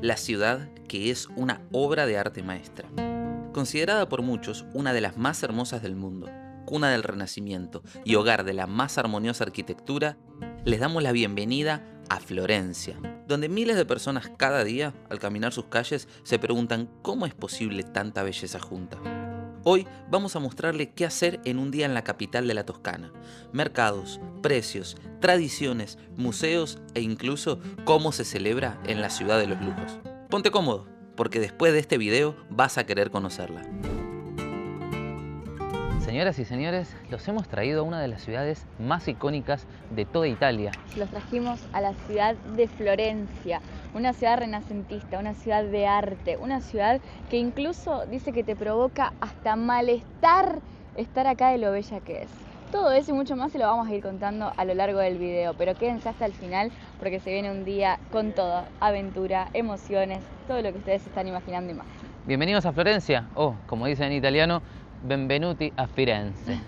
la ciudad que es una obra de arte maestra. Considerada por muchos una de las más hermosas del mundo, cuna del Renacimiento y hogar de la más armoniosa arquitectura, les damos la bienvenida a Florencia, donde miles de personas cada día, al caminar sus calles, se preguntan cómo es posible tanta belleza junta. Hoy vamos a mostrarle qué hacer en un día en la capital de la Toscana. Mercados, precios, tradiciones, museos e incluso cómo se celebra en la ciudad de los lujos. Ponte cómodo, porque después de este video vas a querer conocerla. Señoras y señores, los hemos traído a una de las ciudades más icónicas de toda Italia. Los trajimos a la ciudad de Florencia, una ciudad renacentista, una ciudad de arte, una ciudad que incluso dice que te provoca hasta malestar estar acá de lo bella que es. Todo eso y mucho más se lo vamos a ir contando a lo largo del video, pero quédense hasta el final porque se viene un día con todo, aventura, emociones, todo lo que ustedes se están imaginando y más. Bienvenidos a Florencia, o como dicen en italiano, benvenuti a Firenze.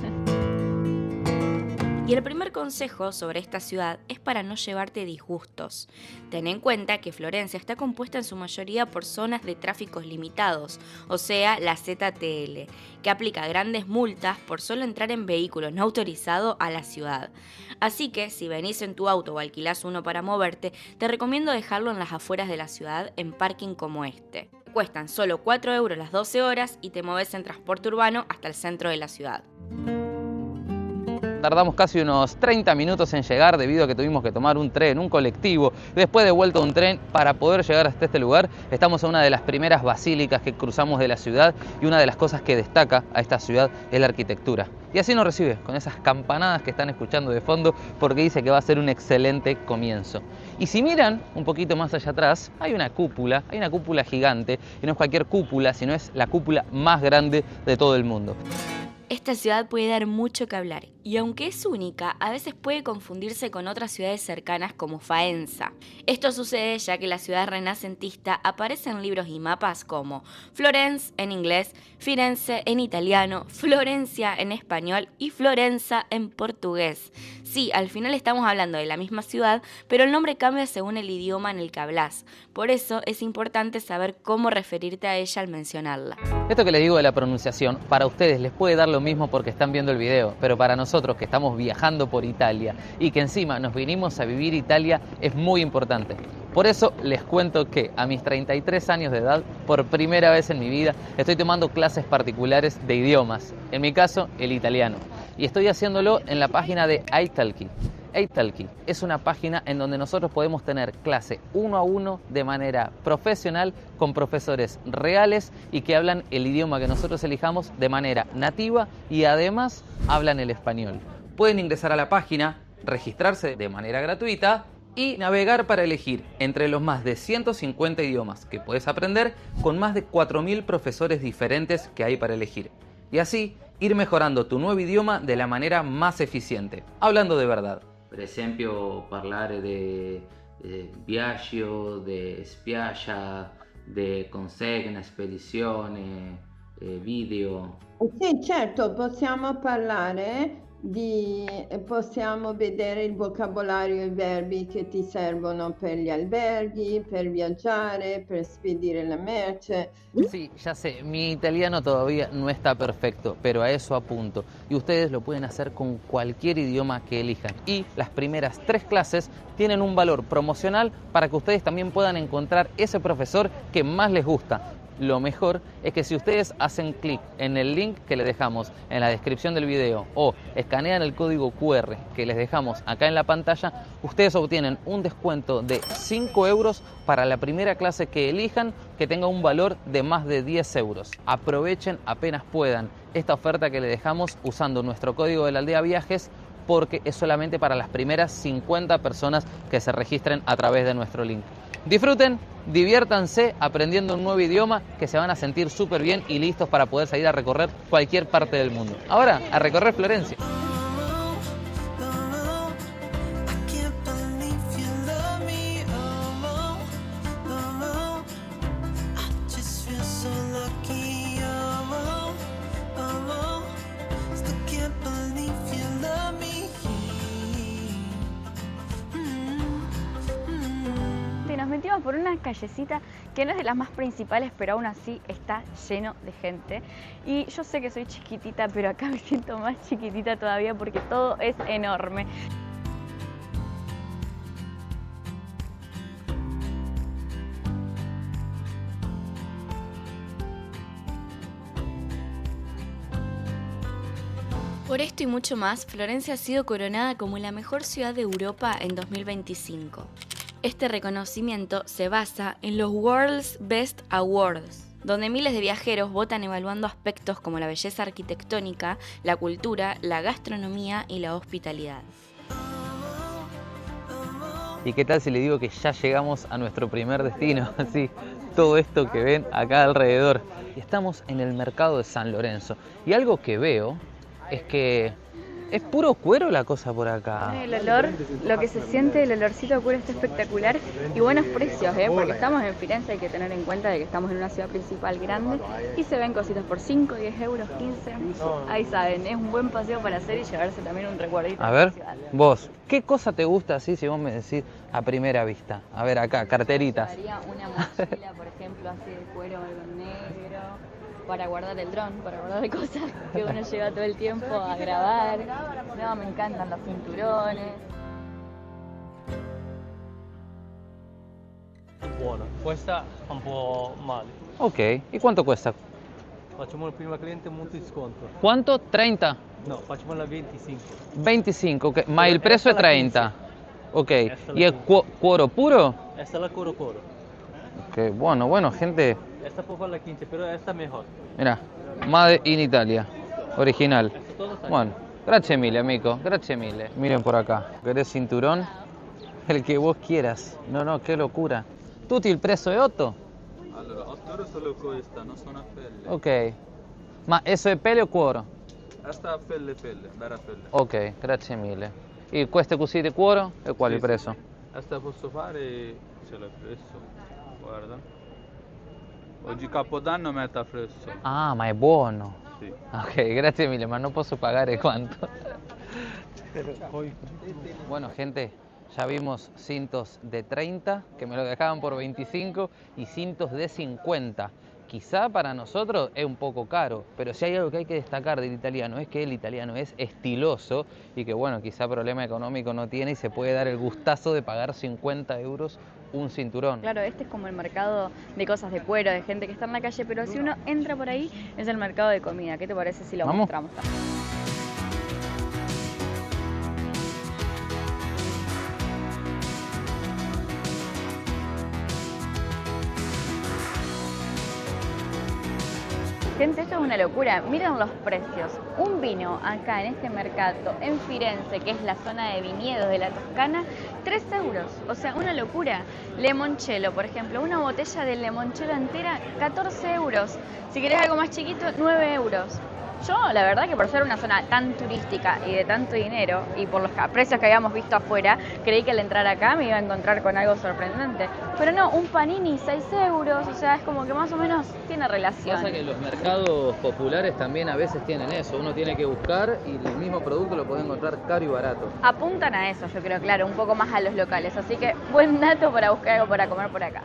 Y el primer consejo sobre esta ciudad es para no llevarte disgustos. Ten en cuenta que Florencia está compuesta en su mayoría por zonas de tráficos limitados, o sea, la ZTL, que aplica grandes multas por solo entrar en vehículo no autorizado a la ciudad. Así que, si venís en tu auto o alquilás uno para moverte, te recomiendo dejarlo en las afueras de la ciudad en parking como este. Cuestan solo 4 € las 12 horas y te moves en transporte urbano hasta el centro de la ciudad. Tardamos casi unos 30 minutos en llegar debido a que tuvimos que tomar un tren, un colectivo, después de vuelta un tren para poder llegar hasta este lugar. Estamos en una de las primeras basílicas que cruzamos de la ciudad y una de las cosas que destaca a esta ciudad es la arquitectura. Y así nos recibe, con esas campanadas que están escuchando de fondo, porque dice que va a ser un excelente comienzo. Y si miran un poquito más allá atrás, hay una cúpula gigante, y no es cualquier cúpula, sino es la cúpula más grande de todo el mundo. Esta ciudad puede dar mucho que hablar y aunque es única, a veces puede confundirse con otras ciudades cercanas como Faenza. Esto sucede ya que la ciudad renacentista aparece en libros y mapas como Florence en inglés, Firenze en italiano, Florencia en español y Florenza en portugués. Sí, al final estamos hablando de la misma ciudad, pero el nombre cambia según el idioma en el que hablas. Por eso es importante saber cómo referirte a ella al mencionarla. Esto que les digo de la pronunciación, para ustedes les puede dar lo mismo porque están viendo el video, pero para nosotros que estamos viajando por Italia y que encima nos vinimos a vivir Italia es muy importante. Por eso les cuento que a mis 33 años de edad, por primera vez en mi vida, estoy tomando clases particulares de idiomas, en mi caso el italiano, y estoy haciéndolo en la página de Italki. Italki es una página en donde nosotros podemos tener clase 1 a 1 de manera profesional con profesores reales y que hablan el idioma que nosotros elijamos de manera nativa y además hablan el español. Pueden ingresar a la página, registrarse de manera gratuita y navegar para elegir entre los más de 150 idiomas que puedes aprender con más de 4.000 profesores diferentes que hay para elegir. Y así ir mejorando tu nuevo idioma de la manera más eficiente, hablando de verdad. Per esempio parlare di viaggio, di spiaggia, di consegna, spedizione, video. Sì, certo, possiamo parlare possiamo vedere il vocabolario e i verbi che ti servono per gli alberghi, per viaggiare, per spedire la merce. Sí, ya sé, mi italiano todavía no está perfecto, pero a eso apunto. Y ustedes lo pueden hacer con cualquier idioma que elijan. Y las primeras 3 clases tienen un valor promocional para que ustedes también puedan encontrar ese profesor que más les gusta. Lo mejor es que si ustedes hacen clic en el link que les dejamos en la descripción del video o escanean el código QR que les dejamos acá en la pantalla, ustedes obtienen un descuento de 5 € para la primera clase que elijan que tenga un valor de más de 10 €. Aprovechen apenas puedan esta oferta que les dejamos usando nuestro código de la aldea viajes porque es solamente para las primeras 50 personas que se registren a través de nuestro link. Disfruten, diviértanse aprendiendo un nuevo idioma que se van a sentir súper bien y listos para poder salir a recorrer cualquier parte del mundo. Ahora, a recorrer Florencia. nos metimos por una callecita que no es de las más principales, pero aún así está lleno de gente. Y yo sé que soy chiquitita, pero acá me siento más chiquitita todavía porque todo es enorme. Por esto y mucho más, Florencia ha sido coronada como la mejor ciudad de Europa en 2025. Este reconocimiento se basa en los World's Best Awards, donde miles de viajeros votan evaluando aspectos como la belleza arquitectónica, la cultura, la gastronomía y la hospitalidad. ¿Y qué tal si le digo que ya llegamos a nuestro primer destino? Así, todo esto que ven acá alrededor. Y estamos en el mercado de San Lorenzo. Y algo que veo es que es puro cuero la cosa por acá. El olor, lo que se siente, el olorcito de cuero está espectacular y buenos precios, porque estamos en Firenze, hay que tener en cuenta de que estamos en una ciudad principal grande y se ven cositas por 5, 10 euros, 15, ahí saben, es un buen paseo para hacer y llevarse también un recuerdito. A ver, vos, ¿qué cosa te gusta así si vos me decís a primera vista? A ver acá, carteritas. Haría una mochila, por ejemplo, así de cuero, algo negro, para guardar el dron, para guardar cosas que uno lleva todo el tiempo a grabar. No, me encantan los cinturones. Buono, questa un po' male. Ok, ¿y cuánto cuesta? Facciamo il primo cliente molto in sconto. ¿Cuánto? 30. No, facciamola 25. 25, ok, ma il prezzo è Esta la 30. Ok, Esta la ¿y el 15. cuero puro? Esta la coro coro. Ok, bueno, gente, Esta può farla 15, però esta è mejor. mira, Made in Italia, original. Esta todo está Bueno, gracias mille, amigo, gracias mille. Miren por acá, ¿querés cinturón? El que vos quieras. No, qué locura. ¿Tutti il prezzo è 8? Allora, 8 euro solo questa, non sono a pelle. Ok. Ma eso è pelle o cuoro? Questa a pelle, vera pelle. Ok, grazie mille. E queste così di cuoro? E qual è il Sì, prezzo? Questa posso fare, ce l'ho presso, guarda. Oggi Capodanno metà fresco. Ah, ma è buono. Sì. Ok, grazie mille, ma non posso pagare quanto. Bueno, gente, ya vimos cintos de 30, que me lo dejaban por 25, y cintos de 50. Quizá para nosotros es un poco caro, pero si hay algo que hay que destacar del italiano es que el italiano es estiloso y que bueno, quizá problema económico no tiene y se puede dar el gustazo de pagar 50 euros un cinturón. Claro, este es como el mercado de cosas de cuero, de gente que está en la calle, pero si uno entra por ahí es el mercado de comida. ¿Qué te parece si lo ¿Vamos? mostramos también? Gente, esto es una locura. Miren los precios. Un vino acá en este mercado, en Firenze, que es la zona de viñedos de la Toscana, 3 euros. O sea, una locura. Limoncello, por ejemplo, una botella de limoncello entera, 14 euros. Si querés algo más chiquito, 9 euros. Yo, la verdad que por ser una zona tan turística y de tanto dinero, y por los precios que habíamos visto afuera, creí que al entrar acá me iba a encontrar con algo sorprendente. Pero no, un panini, 6 euros, o sea, es como que más o menos tiene relación. Pasa que los mercados populares también a veces tienen eso, uno tiene que buscar y el mismo producto lo puede encontrar caro y barato. Apuntan a eso, yo creo, claro, un poco más a los locales. Así que buen dato para buscar algo para comer por acá.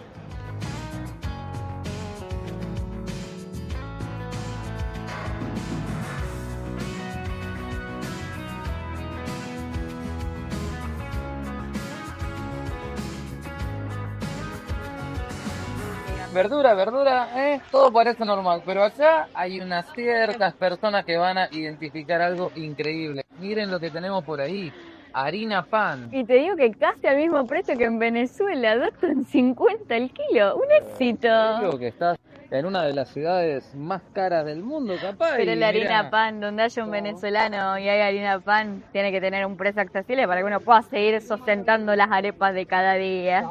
Verdura, todo parece normal, pero acá hay unas ciertas personas que van a identificar algo increíble. Miren lo que tenemos por ahí, harina pan. Y te digo que casi al mismo precio que en Venezuela, 2,50 el kilo, un éxito. Creo que estás en una de las ciudades más caras del mundo, capaz. Pero y la mirá, harina pan, donde haya un venezolano y hay harina pan, tiene que tener un precio accesible para que uno pueda seguir sustentando las arepas de cada día.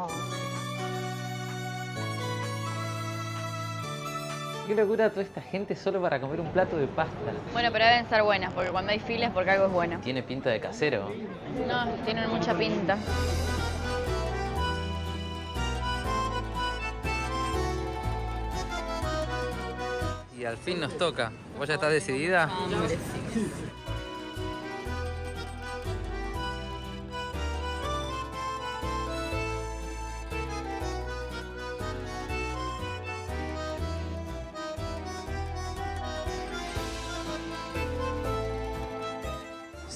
Qué locura toda esta gente solo para comer un plato de pasta. Bueno, pero deben ser buenas, porque cuando hay filas, porque algo es bueno. Tiene pinta de casero. No, tienen mucha pinta. Y al fin nos toca. ¿Vos ya estás decidida?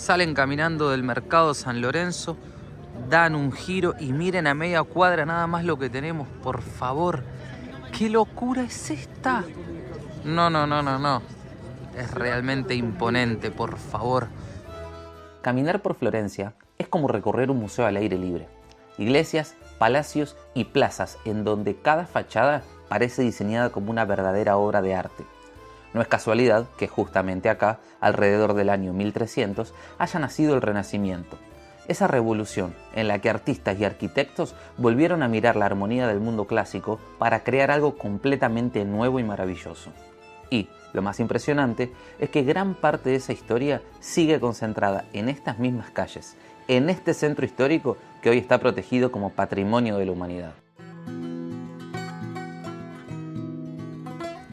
salen caminando del mercado San Lorenzo, dan un giro y miren a media cuadra nada más lo que tenemos, por favor. ¿Qué locura es esta? No. Es realmente imponente, por favor. Caminar por Florencia es como recorrer un museo al aire libre. Iglesias, palacios y plazas en donde cada fachada parece diseñada como una verdadera obra de arte. No es casualidad que justamente acá, alrededor del año 1300, haya nacido el Renacimiento. Esa revolución en la que artistas y arquitectos volvieron a mirar la armonía del mundo clásico para crear algo completamente nuevo y maravilloso. Y, lo más impresionante, es que gran parte de esa historia sigue concentrada en estas mismas calles, en este centro histórico que hoy está protegido como patrimonio de la humanidad.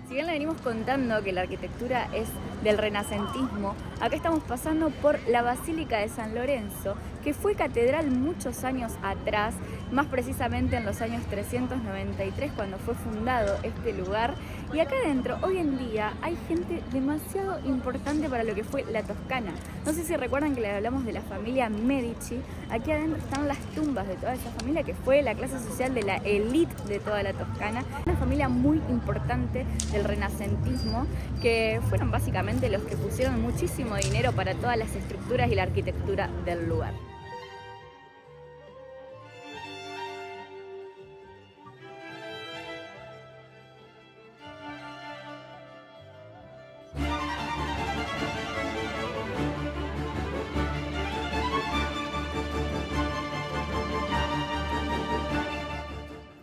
Si bien le venimos contando que la arquitectura es del renacentismo, acá estamos pasando por la Basílica de San Lorenzo, que fue catedral muchos años atrás, más precisamente en los años 393 cuando fue fundado este lugar. Y acá adentro, hoy en día, hay gente demasiado importante para lo que fue la Toscana. No sé si recuerdan que le hablamos de la familia Medici. Aquí adentro están las tumbas de toda esa familia, que fue la clase social de la élite de toda la Toscana. Una familia muy importante del renacentismo, que fueron básicamente los que pusieron muchísimo dinero para todas las estructuras y la arquitectura del lugar.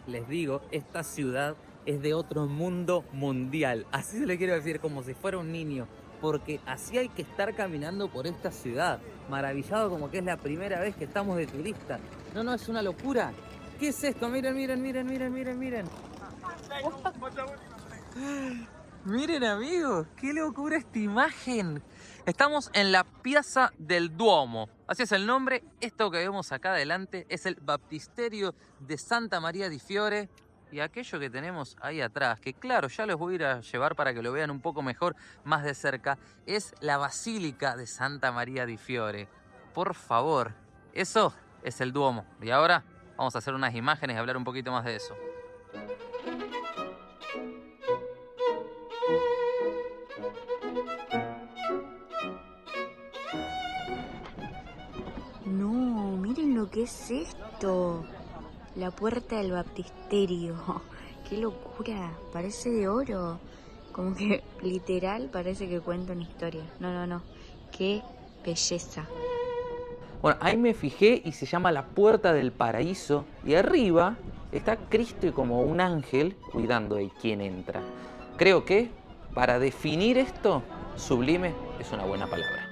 Les digo, esta ciudad es de otro mundo mundial. Así se le quiero decir, como si fuera un niño. Porque así hay que estar caminando por esta ciudad. Maravillado como que es la primera vez que estamos de turista. No, es una locura. ¿Qué es esto? Miren. Miren, amigos, qué locura esta imagen. Estamos en la Piazza del Duomo. Así es el nombre. Esto que vemos acá adelante es el Baptisterio de Santa María di Fiore. Y aquello que tenemos ahí atrás, que claro, ya los voy a ir a llevar para que lo vean un poco mejor, más de cerca, es la Basílica de Santa María di Fiore. Por favor, eso es el Duomo. Y ahora vamos a hacer unas imágenes y hablar un poquito más de eso. No, miren lo que es esto. La puerta del baptisterio. Qué locura, parece de oro. Como que literal parece que cuenta una historia. No. Qué belleza. Bueno, ahí me fijé y se llama la Puerta del Paraíso. Y arriba está Cristo y como un ángel cuidando de quién entra. Creo que para definir esto, sublime es una buena palabra.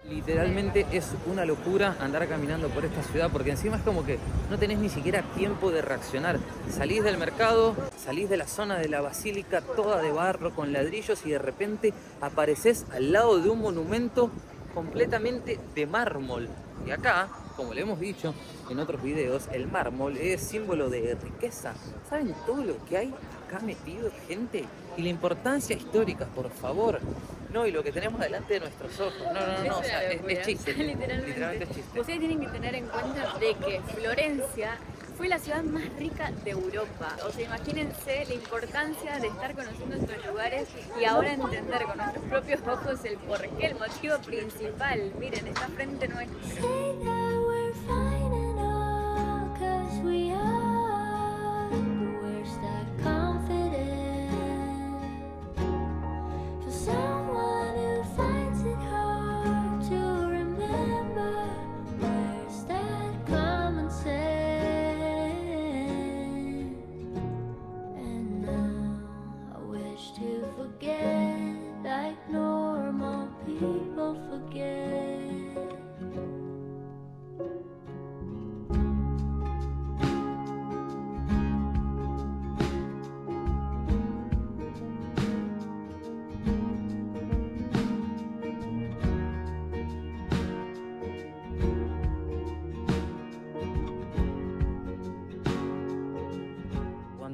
Literalmente es una locura andar caminando por esta ciudad porque encima es como que no tenés ni siquiera tiempo de reaccionar. Salís del mercado, salís de la zona de la basílica toda de barro con ladrillos y de repente apareces al lado de un monumento completamente de mármol. Y acá, como le hemos dicho en otros videos, el mármol es símbolo de riqueza. ¿Saben todo lo que hay acá metido, gente? Y la importancia histórica, por favor. No, y lo que tenemos delante de nuestros ojos. No, o sea, es chiste. Literalmente es chiste. Ustedes tienen que tener en cuenta de que Florencia fue la ciudad más rica de Europa. O sea, imagínense la importancia de estar conociendo estos lugares y ahora entender con nuestros propios ojos el porqué, el motivo principal. Miren, está frente nuestra.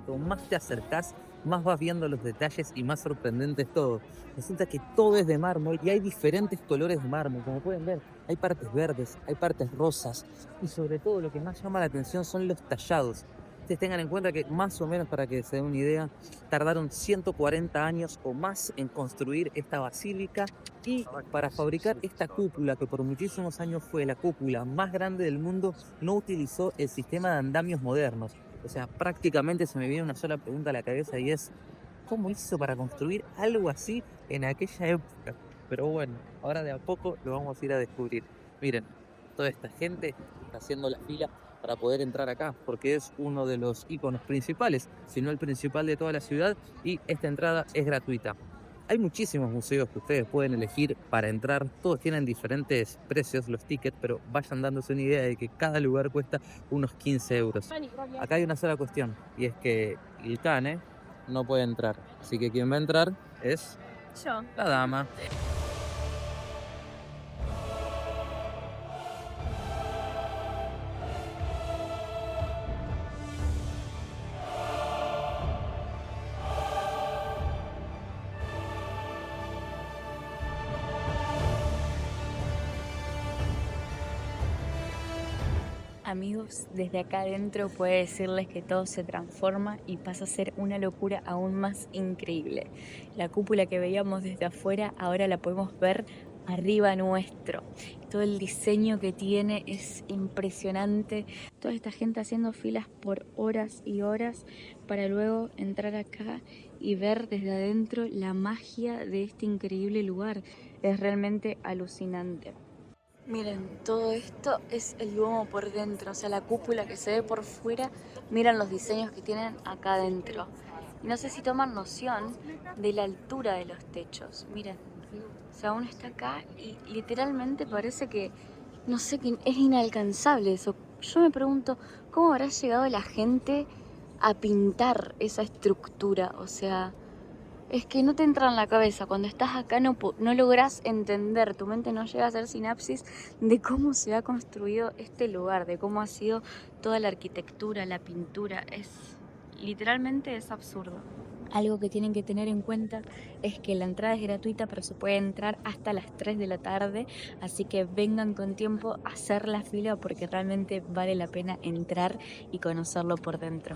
cuanto más te acercás, más vas viendo los detalles y más sorprendente es todo. Resulta que todo es de mármol y hay diferentes colores de mármol, como pueden ver. Hay partes verdes, hay partes rosas y sobre todo lo que más llama la atención son los tallados. Ustedes tengan en cuenta que más o menos, para que se den una idea, tardaron 140 años o más en construir esta basílica y para fabricar esta cúpula, que por muchísimos años fue la cúpula más grande del mundo, no utilizó el sistema de andamios modernos. O sea, prácticamente se me viene una sola pregunta a la cabeza y es, ¿cómo hizo para construir algo así en aquella época? Pero bueno, ahora de a poco lo vamos a ir a descubrir. Miren, toda esta gente está haciendo la fila para poder entrar acá, porque es uno de los iconos principales, si no el principal de toda la ciudad, y esta entrada es gratuita. Hay muchísimos museos que ustedes pueden elegir para entrar, todos tienen diferentes precios los tickets, pero vayan dándose una idea de que cada lugar cuesta unos 15 euros. Acá hay una sola cuestión, y es que el cane no puede entrar, así que quien va a entrar es Yo. la dama. Amigos, desde acá adentro puedo decirles que todo se transforma y pasa a ser una locura aún más increíble. La cúpula que veíamos desde afuera ahora la podemos ver arriba nuestro. Todo el diseño que tiene es impresionante. Toda esta gente haciendo filas por horas y horas para luego entrar acá y ver desde adentro la magia de este increíble lugar. Es realmente alucinante. Miren, todo esto es el Duomo por dentro, o sea, la cúpula que se ve por fuera, miren los diseños que tienen acá adentro. Y no sé si toman noción de la altura de los techos, miren. O sea, uno está acá y literalmente parece que, no sé, que es inalcanzable eso. Yo me pregunto, ¿cómo habrá llegado la gente a pintar esa estructura? O sea, es que no te entra en la cabeza. Cuando estás acá no lográs entender, tu mente no llega a hacer sinapsis de cómo se ha construido este lugar, de cómo ha sido toda la arquitectura, la pintura. Literalmente es absurdo. Algo que tienen que tener en cuenta es que la entrada es gratuita, pero se puede entrar hasta las 3 de la tarde, así que vengan con tiempo a hacer la fila porque realmente vale la pena entrar y conocerlo por dentro.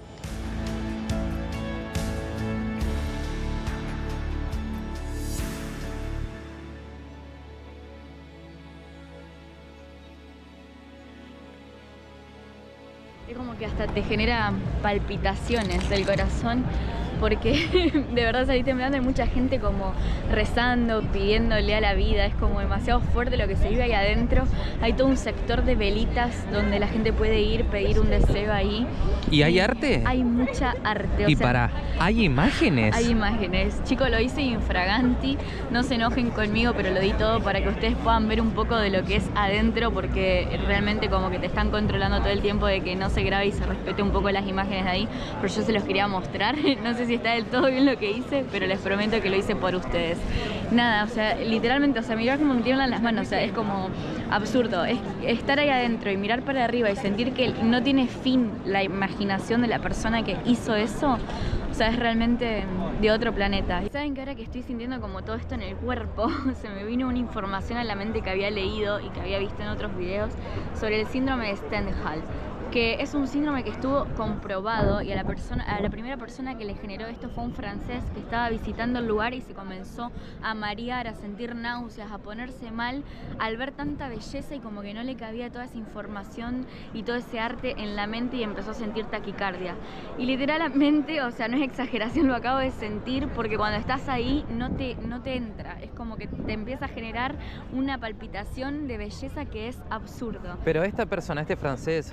Es como que hasta te genera palpitaciones del corazón porque de verdad salí temblando. Hay mucha gente como rezando, pidiéndole a la vida. Es como demasiado fuerte lo que se vive ahí adentro. Hay todo un sector de velitas donde la gente puede ir, pedir un deseo ahí. ¿Y hay arte? Hay mucha arte. ¿hay imágenes? Hay imágenes. Chicos, lo hice infraganti. No se enojen conmigo, pero lo di todo para que ustedes puedan ver un poco de lo que es adentro, porque realmente como que te están controlando todo el tiempo de que no se grabe y se respete un poco las imágenes de ahí. Pero yo se los quería mostrar. No sé si está del todo bien lo que hice, pero les prometo que lo hice por ustedes. Nada, o sea, literalmente, o sea, mirar como me tiemblan las manos, o sea, es como absurdo. Es estar ahí adentro y mirar para arriba y sentir que no tiene fin la imaginación de la persona que hizo eso. O sea, es realmente de otro planeta. ¿Saben que ahora que estoy sintiendo como todo esto en el cuerpo, se me vino una información a la mente que había leído y que había visto en otros videos sobre el síndrome de Stendhal? Que es un síndrome que estuvo comprobado y a la primera persona que le generó esto fue un francés que estaba visitando el lugar y se comenzó a marear, a sentir náuseas, a ponerse mal al ver tanta belleza y como que no le cabía toda esa información y todo ese arte en la mente y empezó a sentir taquicardia. Y literalmente, o sea, no es exageración, lo acabo de sentir porque cuando estás ahí no te entra, es como que te empieza a generar una palpitación de belleza que es absurdo. Pero esta persona, este francés,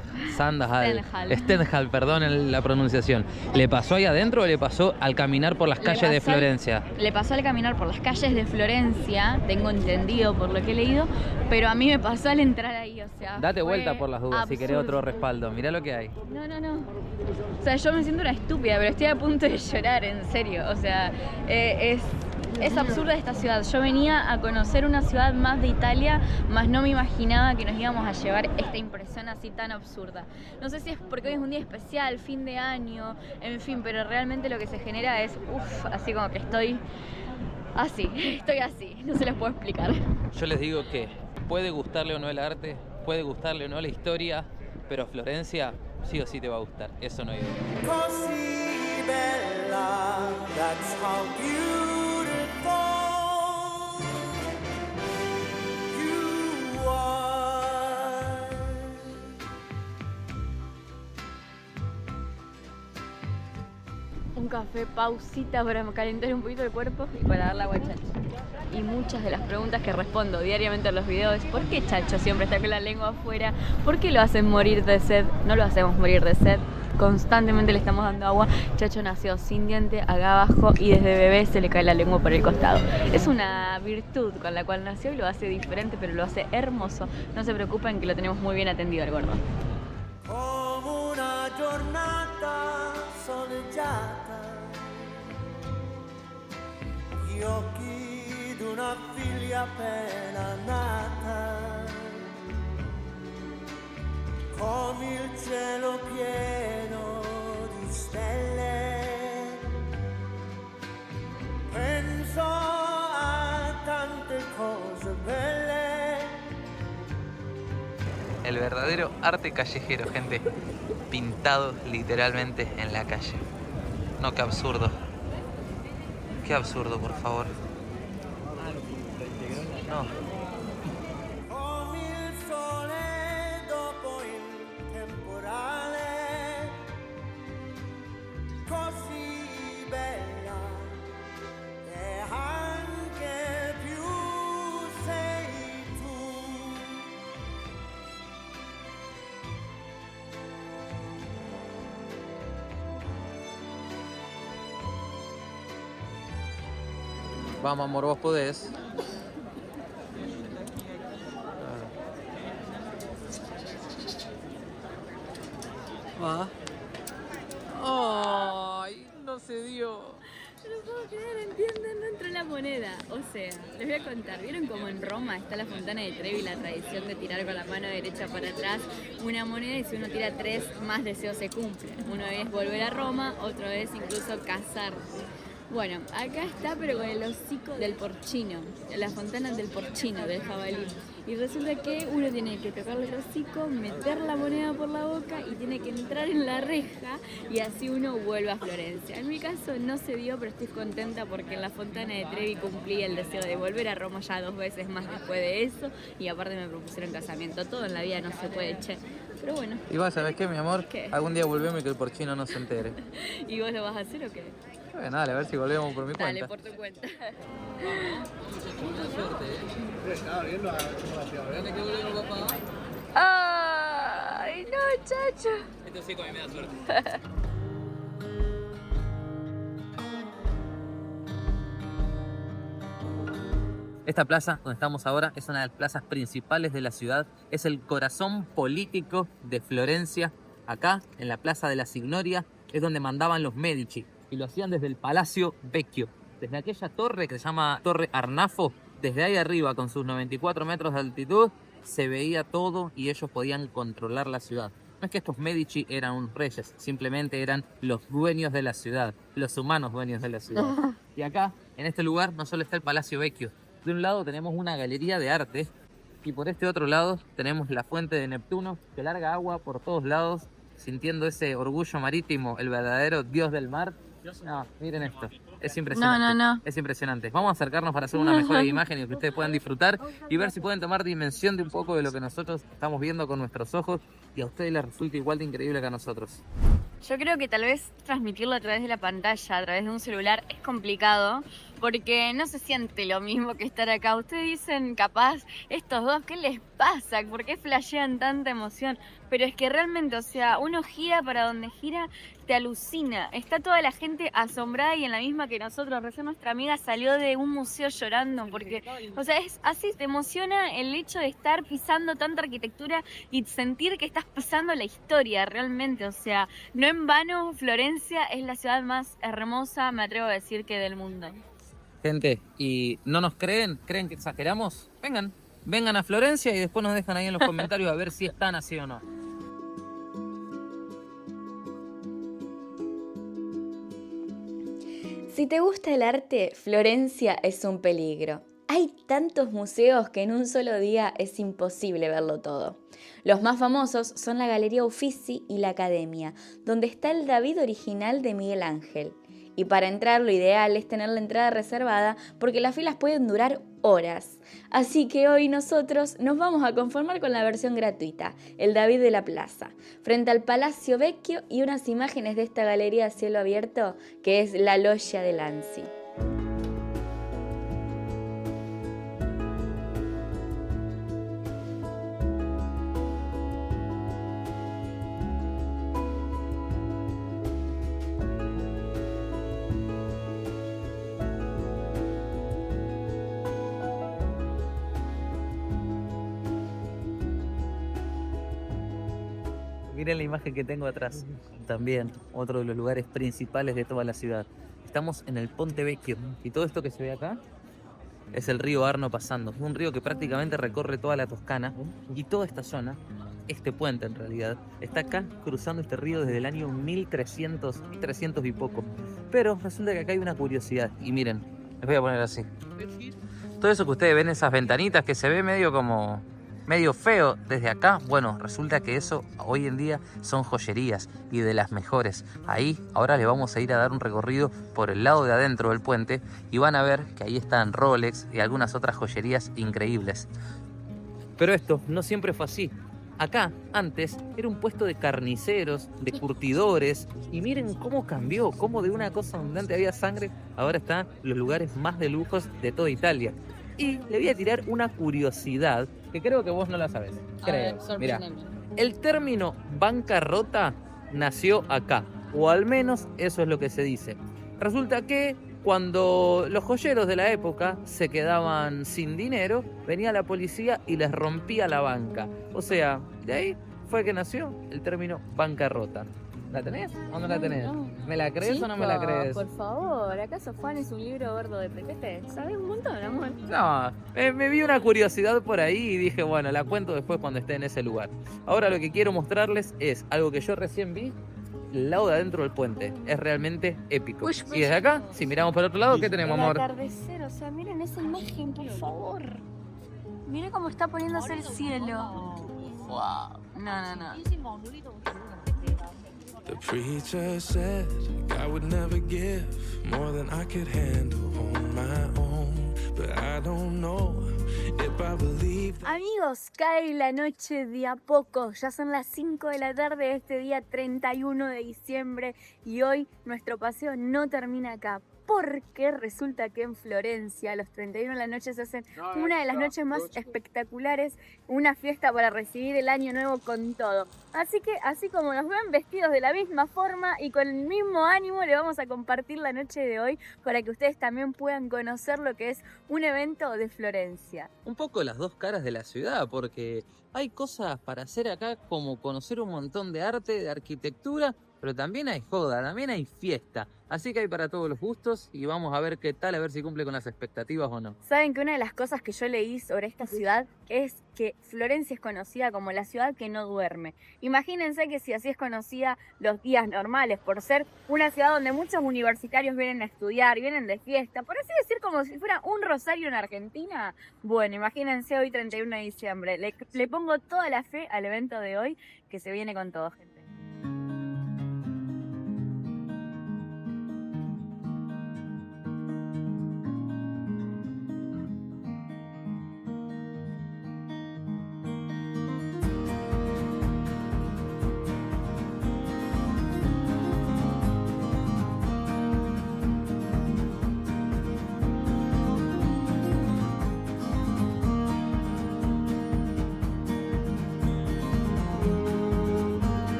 Stendhal, perdón la pronunciación, ¿le pasó ahí adentro o le pasó al caminar por las calles de Florencia? Le pasó al caminar por las calles de Florencia, tengo entendido por lo que he leído, pero a mí me pasó al entrar ahí, o sea, date vuelta por las dudas, absurdo. si querés otro respaldo, mirá lo que hay. No. O sea, yo me siento una estúpida, pero estoy a punto de llorar, en serio. O sea, es Es absurda esta ciudad. Yo venía a conocer una ciudad más de Italia, más no me imaginaba que nos íbamos a llevar esta impresión así tan absurda. No sé si es porque hoy es un día especial, fin de año, en fin, pero realmente lo que se genera es, así como que estoy así, no se les puedo explicar. Yo les digo que puede gustarle o no el arte, puede gustarle o no la historia, pero Florencia sí o sí te va a gustar, eso no hay duda. Così bella, that's how beautiful you are. Un café, pausita para calentar un poquito el cuerpo y para dar la agua a Chacho. Y muchas de las preguntas que respondo diariamente en los videos es ¿por qué Chacho siempre está con la lengua afuera? ¿Por qué lo hacen morir de sed? No lo hacemos morir de sed. Constantemente le estamos dando agua. Chacho nació sin diente acá abajo y desde bebé se le cae la lengua por el costado. Es una virtud con la cual nació y lo hace diferente, pero lo hace hermoso. No se preocupen que lo tenemos muy bien atendido al gordo. Come una giornata soleggiata, gli occhi d'una figlia appena nata, come il cielo pieno di stelle, penso a tante cose belle. El verdadero arte callejero, gente. Pintado literalmente en la calle. No, qué absurdo. Qué absurdo, por favor. No. Come il sole dopo il temporale, così bella e anche più sei tu. Vamos, amor, vos podés. Va. ¡Ay! No se dio. No lo puedo creer, ¿entienden? No entró la moneda. O sea, les voy a contar. ¿Vieron cómo en Roma está la Fontana de Trevi, la tradición de tirar con la mano derecha para atrás una moneda y si uno tira 3 más deseos se cumplen? Uno es volver a Roma, otro es incluso casarse. Bueno, acá está, pero con el hocico del porcino, la fontana del porcino, del jabalí. Y resulta que uno tiene que tocarle el hocico, meter la moneda por la boca y tiene que entrar en la reja y así uno vuelve a Florencia. En mi caso no se dio, pero estoy contenta porque en la Fontana de Trevi cumplí el deseo de volver a Roma ya 2 veces más después de eso y aparte me propusieron casamiento. Todo en la vida no se puede, che. Pero bueno. Y vos, ¿sabés qué, mi amor? ¿Qué? Algún día volvemos y que el porcino no se entere. ¿Y vos lo vas a hacer o qué? Bueno, dale, a ver si volvemos por mi Dale, cuenta. por tu cuenta. Mucha suerte, ¡Ay, no, Chacho! Esto sí, con me da suerte. Esta plaza donde estamos ahora es una de las plazas principales de la ciudad. Es el corazón político de Florencia. Acá, en la Plaza de la Signoria, es donde mandaban los Medici. Y lo hacían desde el Palacio Vecchio. Desde aquella torre que se llama Torre Arnafo, desde ahí arriba, con sus 94 metros de altitud, se veía todo y ellos podían controlar la ciudad. No es que estos Medici eran unos reyes, simplemente eran los dueños de la ciudad, los humanos dueños de la ciudad. Y acá, en este lugar, no solo está el Palacio Vecchio. De un lado tenemos una galería de arte y por este otro lado tenemos la fuente de Neptuno que larga agua por todos lados, sintiendo ese orgullo marítimo, el verdadero dios del mar. No, miren esto. Es impresionante. No. Es impresionante. Vamos a acercarnos para hacer una mejor imagen y que ustedes puedan disfrutar y ver si pueden tomar dimensión de un poco de lo que nosotros estamos viendo con nuestros ojos y a ustedes les resulta igual de increíble que a nosotros. Yo creo que tal vez transmitirlo a través de la pantalla, a través de un celular, es complicado porque no se siente lo mismo que estar acá. Ustedes dicen, capaz, estos dos, ¿qué les pasa? ¿Por qué flashean tanta emoción? Pero es que realmente, o sea, uno gira para donde gira, te alucina. Está toda la gente asombrada y en la misma que nosotros. Recién nuestra amiga salió de un museo llorando porque, o sea, es así, te emociona el hecho de estar pisando tanta arquitectura y sentir que estás pisando la historia realmente. O sea, no en vano, Florencia es la ciudad más hermosa, me atrevo a decir, que del mundo. Gente, ¿y no nos creen? ¿Creen que exageramos? Vengan a Florencia y después nos dejan ahí en los comentarios a ver si están así o no. Si te gusta el arte, Florencia es un peligro. Hay tantos museos que en un solo día es imposible verlo todo. Los más famosos son la Galería Uffizi y la Academia, donde está el David original de Miguel Ángel. Y para entrar lo ideal es tener la entrada reservada porque las filas pueden durar horas. Así que hoy nosotros nos vamos a conformar con la versión gratuita, el David de la Plaza, frente al Palacio Vecchio y unas imágenes de esta galería a cielo abierto que es la Loggia de Lanzi. Miren la imagen que tengo atrás. También otro de los lugares principales de toda la ciudad. Estamos en el Ponte Vecchio y todo esto que se ve acá es el río Arno pasando. Es un río que prácticamente recorre toda la Toscana y toda esta zona, este puente en realidad, está acá cruzando este río desde el año 1300 y poco. Pero resulta que acá hay una curiosidad y miren, les voy a poner así. Todo eso que ustedes ven, esas ventanitas que se ve medio feo desde acá, bueno, resulta que eso hoy en día son joyerías y de las mejores. Ahí ahora les vamos a ir a dar un recorrido por el lado de adentro del puente y van a ver que ahí están Rolex y algunas otras joyerías increíbles. Pero esto no siempre fue así. Acá antes era un puesto de carniceros, de curtidores, y miren cómo cambió, cómo de una cosa donde antes había sangre, ahora están los lugares más de lujos de toda Italia. Y le voy a tirar una curiosidad que creo que vos no la sabés. Creo. Mirá, el término bancarrota nació acá, o al menos eso es lo que se dice. Resulta que cuando los joyeros de la época se quedaban sin dinero, venía la policía y les rompía la banca. O sea, de ahí fue que nació el término bancarrota. ¿La tenés o no la tenés? No. ¿Me la crees Chico, o no me la crees? Por favor, ¿acaso Juan es un libro gordo de Petete? ¿Sabes un montón, amor? No, me vi una curiosidad por ahí y dije, bueno, la cuento después cuando esté en ese lugar. Ahora lo que quiero mostrarles es algo que yo recién vi, el lado de adentro del puente. Es realmente épico. Uy, Y desde acá, si miramos por otro lado, ¿qué tenemos, amor? El atardecer, o sea, miren esa imagen, por favor. Miren cómo está poniéndose el cielo. Wow. No. The preacher said God would never give more than I could handle on my own, but I don't know if I believe that. Amigos, cae la noche de a poco. Ya son las 5 de la tarde de este día 31 de diciembre y hoy nuestro paseo no termina acá. Porque resulta que en Florencia los 31 de la noche se hacen una de las noches más espectaculares, una fiesta para recibir el año nuevo con todo. Así que, así como nos ven vestidos de la misma forma y con el mismo ánimo, le vamos a compartir la noche de hoy para que ustedes también puedan conocer lo que es un evento de Florencia. Un poco las dos caras de la ciudad, porque hay cosas para hacer acá como conocer un montón de arte, de arquitectura, pero también hay joda, también hay fiesta. Así que hay para todos los gustos y vamos a ver qué tal, a ver si cumple con las expectativas o no. Saben que una de las cosas que yo leí sobre esta ciudad es que Florencia es conocida como la ciudad que no duerme. Imagínense que si así es conocida los días normales, por ser una ciudad donde muchos universitarios vienen a estudiar, vienen de fiesta, por así decir como si fuera un Rosario en Argentina. Bueno, imagínense hoy 31 de diciembre. Le pongo toda la fe al evento de hoy que se viene con todo, gente.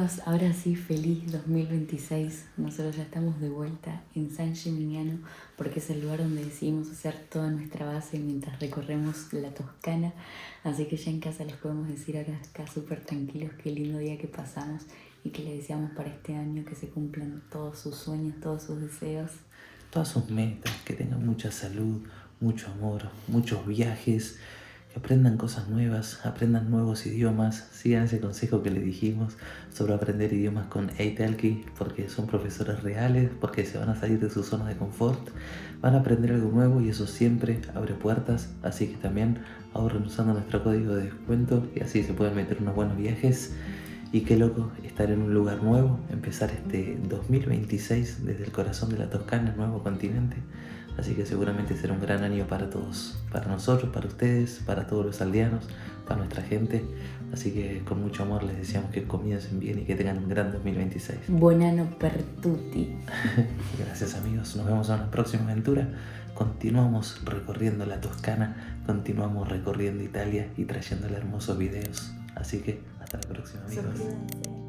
amigos, ahora sí, feliz 2026. Nosotros ya estamos de vuelta en San Gimignano porque es el lugar donde decidimos hacer toda nuestra base mientras recorremos la Toscana. Así que ya en casa les podemos decir ahora acá súper tranquilos qué lindo día que pasamos y que le deseamos para este año que se cumplan todos sus sueños, todos sus deseos. Todas sus metas, que tengan mucha salud, mucho amor, muchos viajes, que aprendan cosas nuevas, aprendan nuevos idiomas, sigan ese consejo que les dijimos sobre aprender idiomas con Italki, porque son profesores reales, porque se van a salir de su zona de confort, van a aprender algo nuevo y eso siempre abre puertas, así que también ahorren usando nuestro código de descuento y así se pueden meter unos buenos viajes. Y qué loco estar en un lugar nuevo, empezar este 2026 desde el corazón de la Toscana, el nuevo continente. Así que seguramente será un gran año para todos, para nosotros, para ustedes, para todos los aldeanos, para nuestra gente. Así que con mucho amor les deseamos que comiencen bien y que tengan un gran 2026. Buon anno per tutti. Gracias amigos, nos vemos en una próxima aventura. Continuamos recorriendo la Toscana, continuamos recorriendo Italia y trayéndole hermosos videos. Así que hasta la próxima amigos. Suscríbanse.